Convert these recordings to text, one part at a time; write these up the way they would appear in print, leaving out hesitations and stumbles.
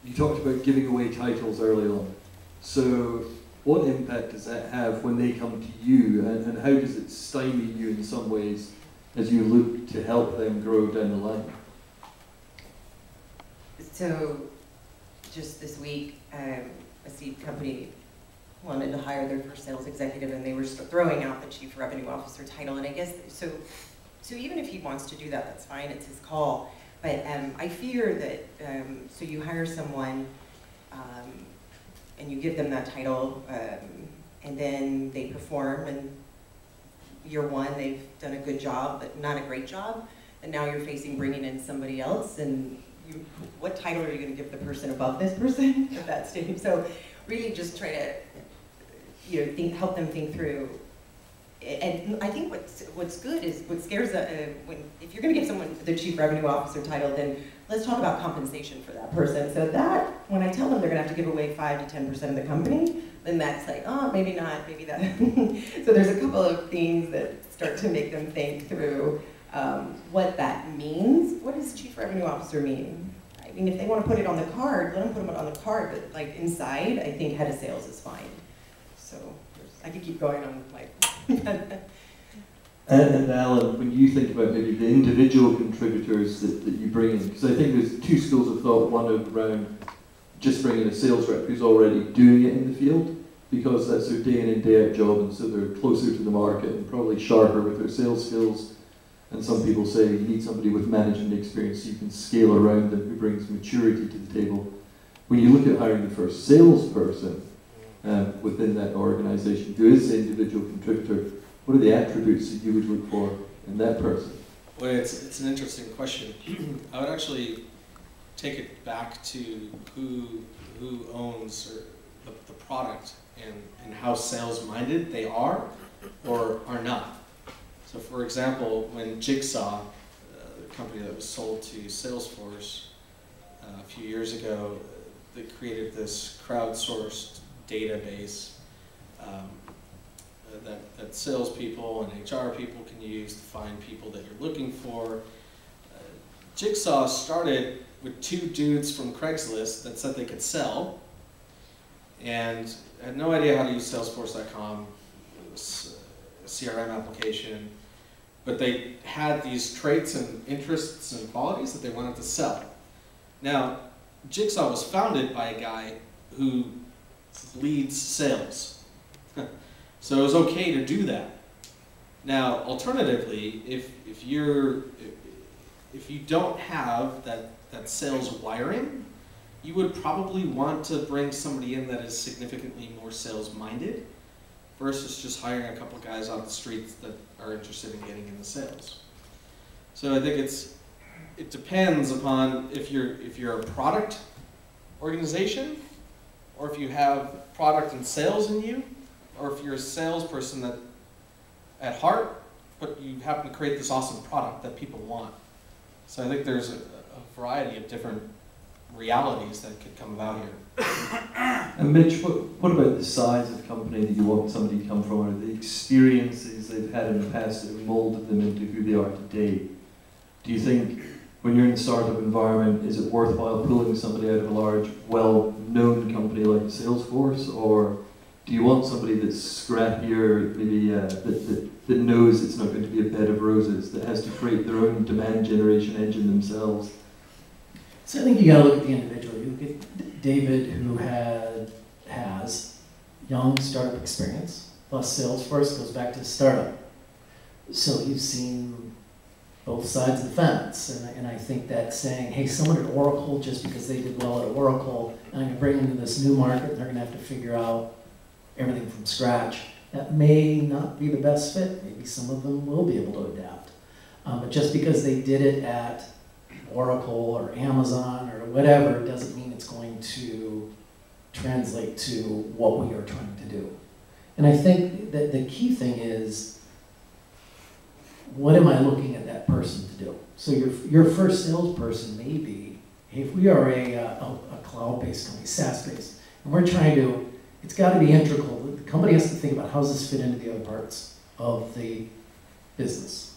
you talked about giving away titles early on. So what impact does that have when they come to you, and how does it stymie you in some ways as you look to help them grow down the line? So just this week, a seed company wanted to hire their first sales executive, and they were throwing out the chief revenue officer title. And I guess, so even if he wants to do that, that's fine, it's his call. But I fear that, so you hire someone and you give them that title, and then they perform, and year one, they've done a good job, but not a great job, and now you're facing bringing in somebody else, and what title are you going to give the person above this person at that stage? So really just try to, help them think through. And I think what's good is, what scares, if you're going to give someone the chief revenue officer title, then let's talk about compensation for that person. So that, when I tell them they're going to have to give away 5 to 10% of the company, then that's like, oh, maybe not, maybe that. So there's a couple of things that start to make them think through what that means. What does chief revenue officer mean? I mean, if they want to put it on the card, let them put it on the card, but like inside, I think head of sales is fine. So I could keep going on like. And Alan, when you think about maybe the individual contributors that you bring in, because I think there's two schools of thought, one around just bringing a sales rep who's already doing it in the field, because that's their day in and day out job, and so they're closer to the market and probably sharper with their sales skills. And some people say you need somebody with management experience so you can scale around them, who brings maturity to the table. When you look at hiring the first salesperson within that organization, who is the individual contributor, what are the attributes that you would look for in that person? Well, it's an interesting question. I would actually take it back to who owns the product and how sales-minded they are or are not. So for example, when Jigsaw, the company that was sold to Salesforce a few years ago, they created this crowdsourced database that salespeople and HR people can use to find people that you're looking for. Jigsaw started with 2 dudes from Craigslist that said they could sell, and had no idea how to use Salesforce.com, CRM application, but they had these traits and interests and qualities that they wanted to sell. Now, Jigsaw was founded by a guy who leads sales. So it was okay to do that. Now, alternatively, if you don't have that sales wiring, you would probably want to bring somebody in that is significantly more sales-minded versus just hiring a couple guys off the streets that are interested in getting into sales. So I think it depends upon if you're a product organization, or if you have product and sales in you, or if you're a salesperson that at heart, but you happen to create this awesome product that people want. So I think there's a variety of different realities that could come about here. And Mitch, what about the size of company that you want somebody to come from, or the experiences they've had in the past that have molded them into who they are today? Do you think, when you're in a startup environment, is it worthwhile pulling somebody out of a large, well-known company like Salesforce, or do you want somebody that's scrappier, maybe that knows it's not going to be a bed of roses, that has to create their own demand generation engine themselves? So I think you got to look at the individual. You look at David, who has young startup experience, plus Salesforce goes back to startup. So you've seen both sides of the fence, and I think that saying, hey, someone at Oracle, just because they did well at Oracle, and I'm going to bring them into this new market, and they're going to have to figure out everything from scratch, that may not be the best fit. Maybe some of them will be able to adapt. But just because they did it at Oracle or Amazon or whatever doesn't mean it's going to translate to what we are trying to do. And I think that the key thing is, what am I looking at that person to do? So your first salesperson may be, hey, if we are a cloud-based company, SaaS-based, and we're trying to, it's got to be integral. The company has to think about how does this fit into the other parts of the business.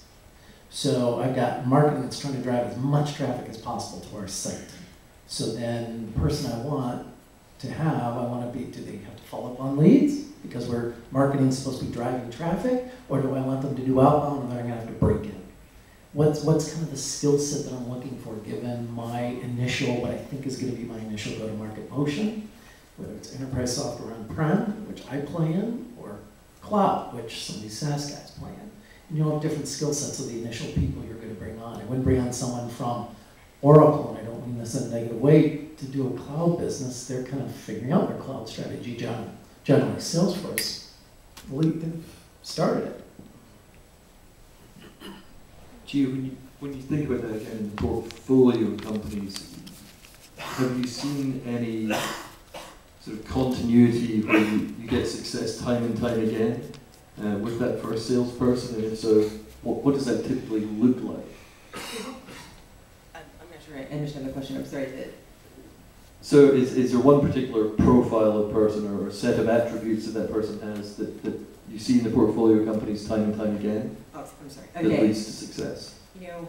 So I've got marketing that's trying to drive as much traffic as possible to our site. So then the person I want to have, I want to be, do they have to follow up on leads? Because we're marketing supposed to be driving traffic, or do I want them to do outbound and they're gonna have to break in? What's kind of the skill set that I'm looking for given my initial, what I think is gonna be my initial go-to-market motion, whether it's enterprise software on-prem, which I play in, or cloud, which some of these SaaS guys play in. And you'll have different skill sets of the initial people you're gonna bring on. I wouldn't bring on someone from Oracle, and I don't mean this in a negative way, to do a cloud business. They're kind of figuring out their cloud strategy. Generally, Salesforce, they've started it. Gio, when you think about that again in the portfolio companies, have you seen any sort of continuity where you get success time and time again with that first salesperson? And if so, what does that typically look like? I'm not sure I understand the question. I'm sorry. So is there one particular profile of person or a set of attributes that that person has that you see in the portfolio companies time and time again? Oh, I'm sorry. That Okay. leads to success? You know,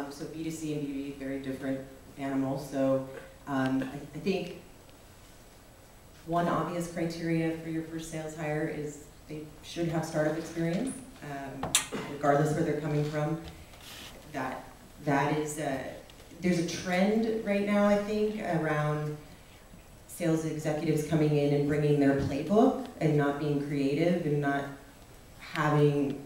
so B2C and B2B, very different animals. So I think one obvious criteria for your first sales hire is they should have startup experience, regardless where they're coming from. That is, there's a trend right now, I think, around sales executives coming in and bringing their playbook and not being creative and not having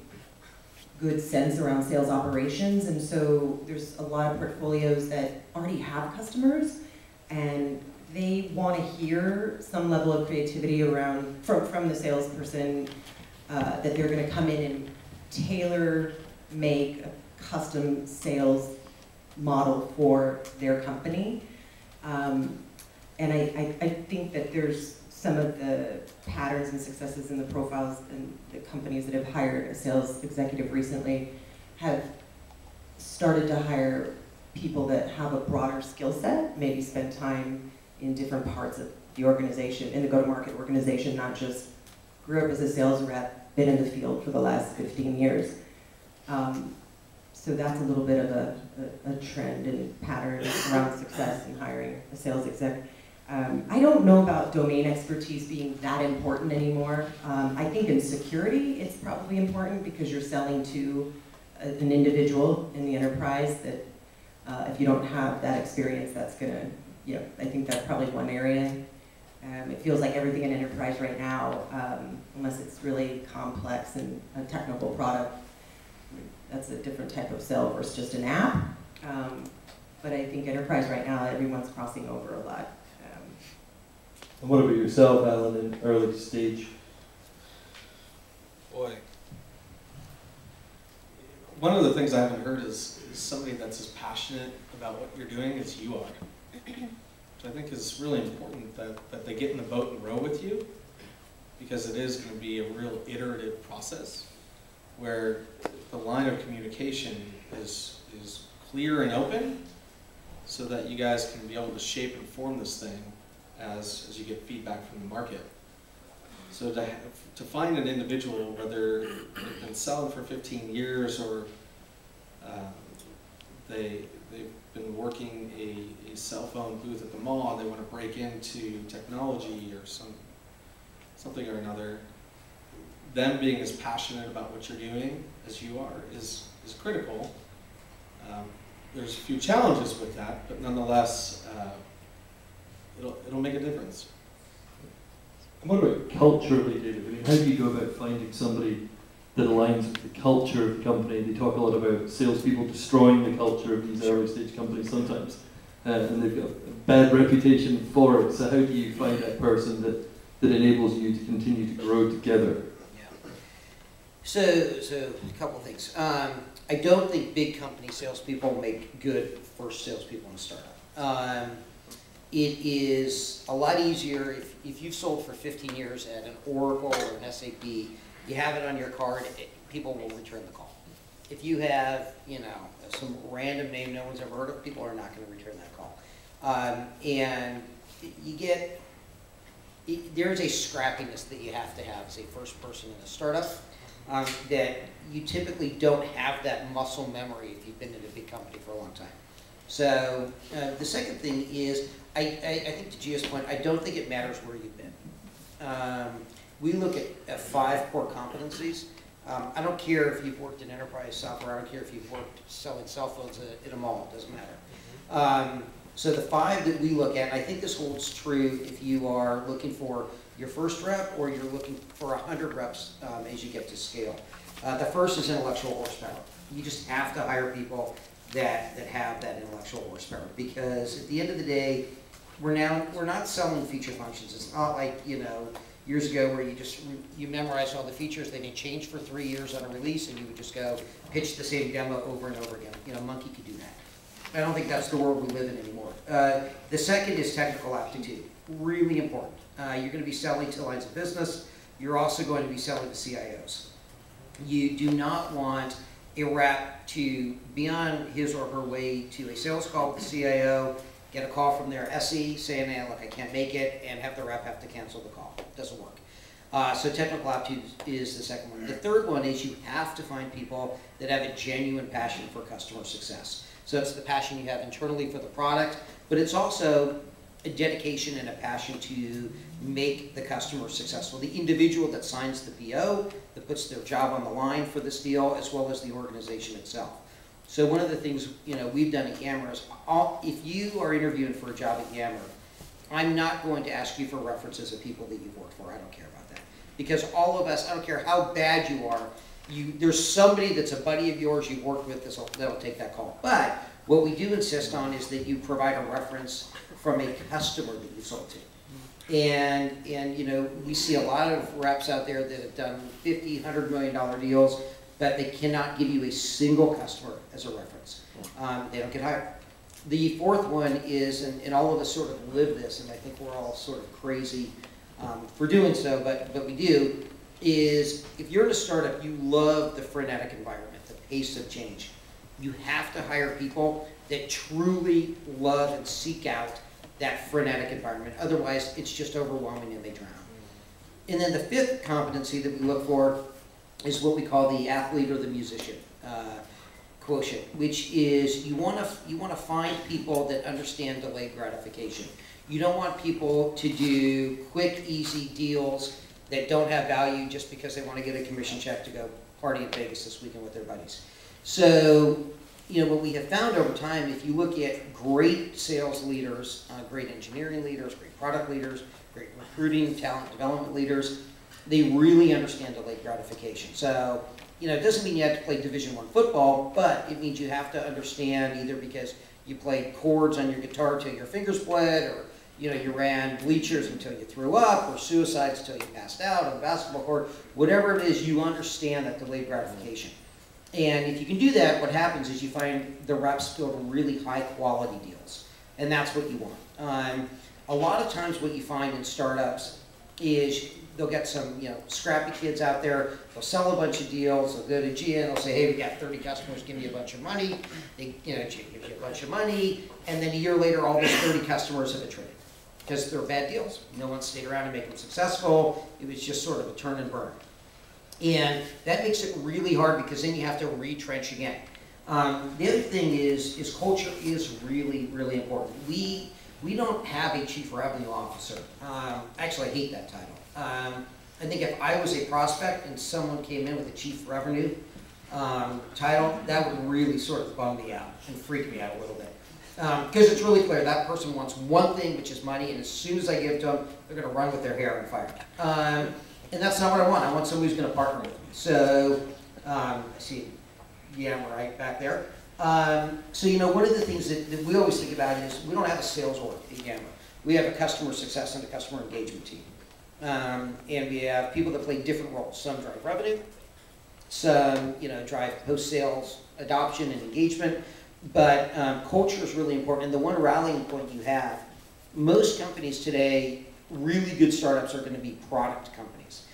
good sense around sales operations. And so there's a lot of portfolios that already have customers and they want to hear some level of creativity around from the salesperson that they're going to come in and tailor make a custom sales model for their company. And I think that there's some of the patterns and successes in the profiles and the companies that have hired a sales executive recently have started to hire people that have a broader skill set, maybe spend time in different parts of the organization, in the go-to-market organization, not just grew up as a sales rep, been in the field for the last 15 years. So that's a little bit of a trend and pattern around success in hiring a sales exec. I don't know about domain expertise being that important anymore. I think in security it's probably important because you're selling to an individual in the enterprise that if you don't have that experience, that's gonna, I think that's probably one area. It feels like everything in enterprise right now, unless it's really complex and a technical product, that's a different type of sell versus just an app. But I think enterprise right now, everyone's crossing over a lot. And what about yourself, Alan, in early stage? Boy. One of the things I haven't heard is somebody that's as passionate about what you're doing as you are. Which I think is really important that they get in the boat and row with you, because it is going to be a real iterative process where the line of communication is clear and open so that you guys can be able to shape and form this thing as you get feedback from the market. So to find an individual, whether they've been selling for 15 years or they've been working a cell phone booth at the mall and they want to break into technology or something or another, them being as passionate about what you're doing as you are is critical. There's a few challenges with that, but nonetheless, it'll make a difference. And what about culturally, David? I mean, how do you go about finding somebody that aligns with the culture of the company? They talk a lot about salespeople destroying the culture of these early stage companies sometimes, and they've got a bad reputation for it. So how do you find that person that enables you to continue to grow together? Yeah. So a couple of things. I don't think big company salespeople make good first salespeople in a startup. It is a lot easier if you've sold for 15 years at an Oracle or an SAP, you have it on your card, people will return the call. If you have, some random name no one's ever heard of, people are not going to return that call. And you get, there is a scrappiness that you have to have as a first person in a startup that you typically don't have that muscle memory if you've been in a big company for a long time. So the second thing is, I think to Gia's point, I don't think it matters where you've been. We look at 5 core competencies. I don't care if you've worked in enterprise software, I don't care if you've worked selling cell phones in a mall, it doesn't matter. So the 5 that we look at, and I think this holds true if you are looking for your first rep or you're looking for 100 reps as you get to scale. The first is intellectual horsepower. You just have to hire people that have that intellectual horsepower, because at the end of the day, we're not selling feature functions. It's not like, you know, years ago where you memorized all the features, they didn't change for 3 years on a release, and you would just go pitch the same demo over and over again. You know, Monkey could do that. I don't think that's the world we live in anymore. The second is technical aptitude. Really important. You're going to be selling to lines of business. You're also going to be selling to CIOs. You do not want a rep to be on his or her way to a sales call with the CIO, get a call from their SE saying, hey, look, I can't make it, and have the rep have to cancel the call. It doesn't work. So technical aptitude is the second one. The third one is you have to find people that have a genuine passion for customer success. So it's the passion you have internally for the product, but it's also a dedication and a passion to make the customer successful. The individual that signs the PO, that puts their job on the line for this deal, as well as the organization itself. So one of the things, you know, we've done at Yammer is, if you are interviewing for a job at Yammer, I'm not going to ask you for references of people that you've worked for. I don't care about that. Because all of us, I don't care how bad you are, there's somebody that's a buddy of yours you've worked with that'll take that call. But what we do insist on is that you provide a reference from a customer that you sold to. And you know, we see a lot of reps out there that have done $50, $100 million deals, but they cannot give you a single customer as a reference. They don't get hired. The fourth one is, and all of us sort of live this, and I think we're all sort of crazy for doing so, but we do, is if you're in a startup, you love the frenetic environment, the pace of change. You have to hire people that truly love and seek out that frenetic environment. Otherwise, it's just overwhelming and they drown. And then the fifth competency that we look for is what we call the athlete or the musician quotient, which is you want to find people that understand delayed gratification. You don't want people to do quick, easy deals that don't have value just because they want to get a commission check to go party in Vegas this weekend with their buddies. So, you know, what we have found over time, if you look at great sales leaders, great engineering leaders, great product leaders, great recruiting, talent development leaders, they really understand delayed gratification. So, you know, it doesn't mean you have to play Division I football, but it means you have to understand either because you played chords on your guitar till your fingers bled, or you know, you ran bleachers until you threw up, or suicides until you passed out on the basketball court. Whatever it is, you understand that delayed gratification. And if you can do that, what happens is you find the reps build really high quality deals. And that's what you want. A lot of times what you find in startups is they'll get some, you know, scrappy kids out there, they'll sell a bunch of deals, they'll go to Gigya and they'll say, hey, we got 30 customers, give me a bunch of money. They, you know, Gigya gives you a bunch of money, and then a year later all those 30 customers have attrited. Because they're bad deals. No one stayed around to make them successful. It was just sort of a turn and burn. And that makes it really hard because then you have to retrench again. The other thing is culture is really, really important. We don't have a chief revenue officer. Actually, I hate that title. I think if I was a prospect and someone came in with a chief revenue title, that would really sort of bum me out and freak me out a little bit. Because it's really clear that person wants one thing, which is money, and as soon as I give it to them, they're going to run with their hair on fire. And that's not what I want. I want somebody who's going to partner with me. So, I see Yammer right back there. So, you know, one of the things that we always think about is we don't have a sales org at Yammer. We have a customer success and a customer engagement team. And we have people that play different roles. Some drive revenue, some, you know, drive post-sales adoption and engagement. But culture is really important. And the one rallying point you have, most companies today, really good startups are going to be product companies.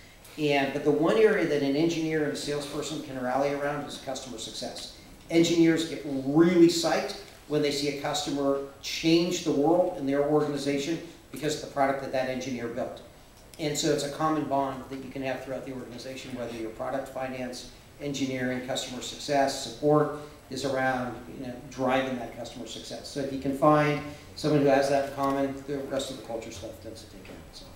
But the one area that an engineer and a salesperson can rally around is customer success. Engineers get really psyched when they see a customer change the world in their organization because of the product that that engineer built. And so it's a common bond that you can have throughout the organization, whether you're product finance, engineering, customer success, support. is around, you know, driving that customer success. So if you can find someone who has that in common, the rest of the culture stuff tends to take care of itself.